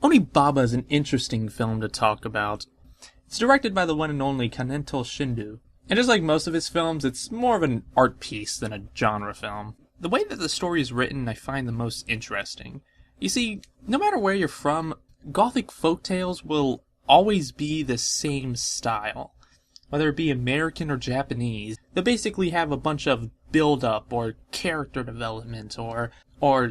Onibaba is an interesting film to talk about. It's directed by the one and only Kanento Shindu, and just like most of his films, it's more of an art piece than a genre film. The way that the story is written I find the most interesting. You see, no matter where you're from, Gothic folktales will always be the same style. Whether it be American or Japanese, they basically have a bunch of build-up or character development or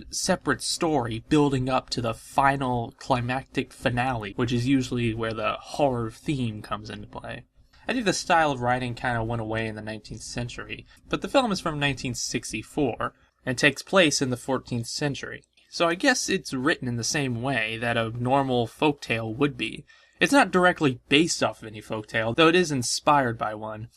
separate story building up to the final climactic finale, which is usually where the horror theme comes into play. I think the style of writing kind of went away in the 19th century, but the film is from 1964 and takes place in the 14th century. So I guess it's written in the same way that a normal folktale would be. It's not directly based off of any folktale, though it is inspired by one.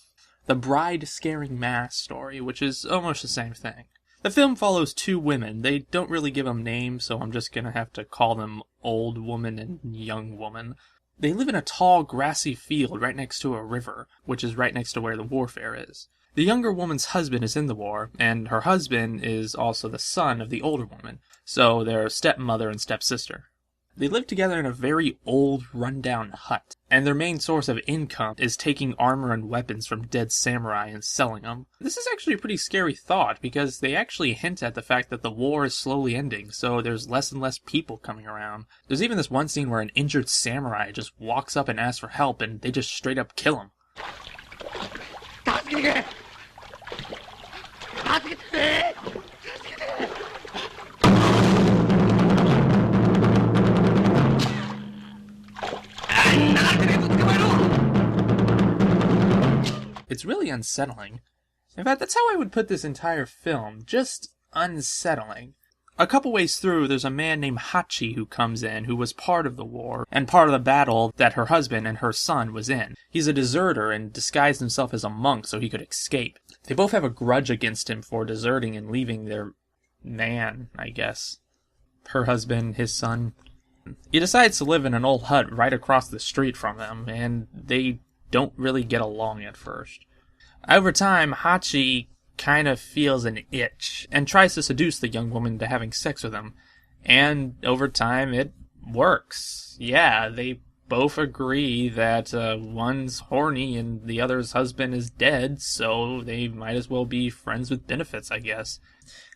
The bride scaring mask story, which is almost the same thing. The film follows two women. They don't really give them names, so I'm just gonna have to call them Old Woman and Young Woman. They live in a tall, grassy field right next to a river, which is right next to where the warfare is. The younger woman's husband is in the war, and her husband is also the son of the older woman, so they're stepmother and stepsister. They live together in a very old, run-down hut, and their main source of income is taking armor and weapons from dead samurai and selling them. This is actually a pretty scary thought, because they actually hint at the fact that the war is slowly ending, so there's less and less people coming around. There's even this one scene where an injured samurai just walks up and asks for help, and they just straight up kill him. It's really unsettling. In fact, that's how I would put this entire film, just unsettling. A couple ways through, there's a man named Hachi who comes in, who was part of the war, and part of the battle that her husband and her son was in. He's a deserter and disguised himself as a monk so he could escape. They both have a grudge against him for deserting and leaving their man, I guess. Her husband, his son. He decides to live in an old hut right across the street from them, and they don't really get along at first. Over time, Hachi kind of feels an itch and tries to seduce the young woman to having sex with him. And over time, it works. Yeah, they both agree that one's horny and the other's husband is dead, so they might as well be friends with benefits, I guess.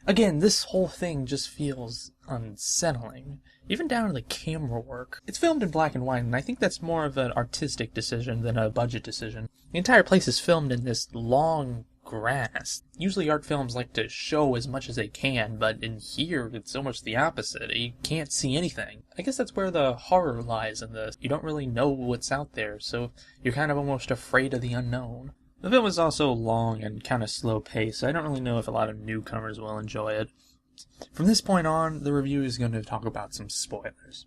Again, this whole thing just feels unsettling. Even down to the camera work. It's filmed in black and white, and I think that's more of an artistic decision than a budget decision. The entire place is filmed in this long grass. Usually art films like to show as much as they can, but in here it's almost the opposite. You can't see anything. I guess that's where the horror lies in this. You don't really know what's out there, so you're kind of almost afraid of the unknown. The film is also long and kind of slow paced, so I don't really know if a lot of newcomers will enjoy it. From this point on, the review is going to talk about some spoilers.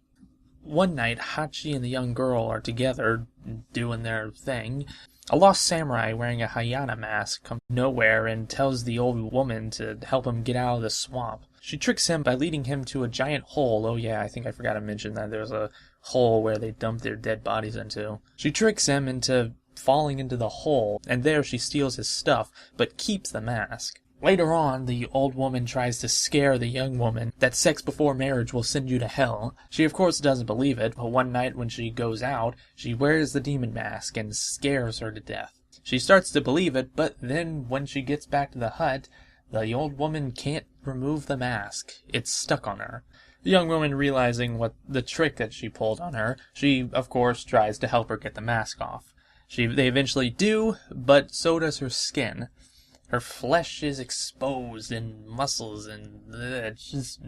One night, Hachi and the young girl are together, doing their thing. A lost samurai wearing a hyena mask comes nowhere and tells the old woman to help him get out of the swamp. She tricks him by leading him to a giant hole. Oh yeah, I think I forgot to mention that there's a hole where they dump their dead bodies into. She tricks him into falling into the hole, and there she steals his stuff, but keeps the mask. Later on, the old woman tries to scare the young woman that sex before marriage will send you to hell. She of course doesn't believe it, but one night when she goes out, she wears the demon mask and scares her to death. She starts to believe it, but then when she gets back to the hut, the old woman can't remove the mask. It's stuck on her. The young woman, realizing what the trick that she pulled on her, she of course tries to help her get the mask off. They eventually do, but so does her skin. Her flesh is exposed and muscles and it's just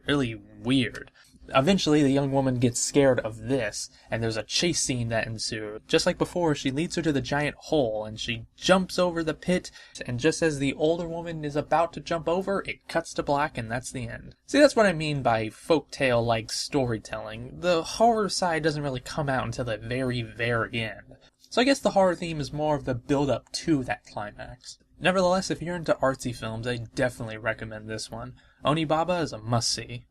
really weird. Eventually, the young woman gets scared of this, and there's a chase scene that ensues. Just like before, she leads her to the giant hole, and she jumps over the pit, and just as the older woman is about to jump over, it cuts to black, and that's the end. See, that's what I mean by folktale-like storytelling. The horror side doesn't really come out until the very, very end. So I guess the horror theme is more of the build-up to that climax. Nevertheless, if you're into artsy films, I definitely recommend this one. Onibaba is a must-see.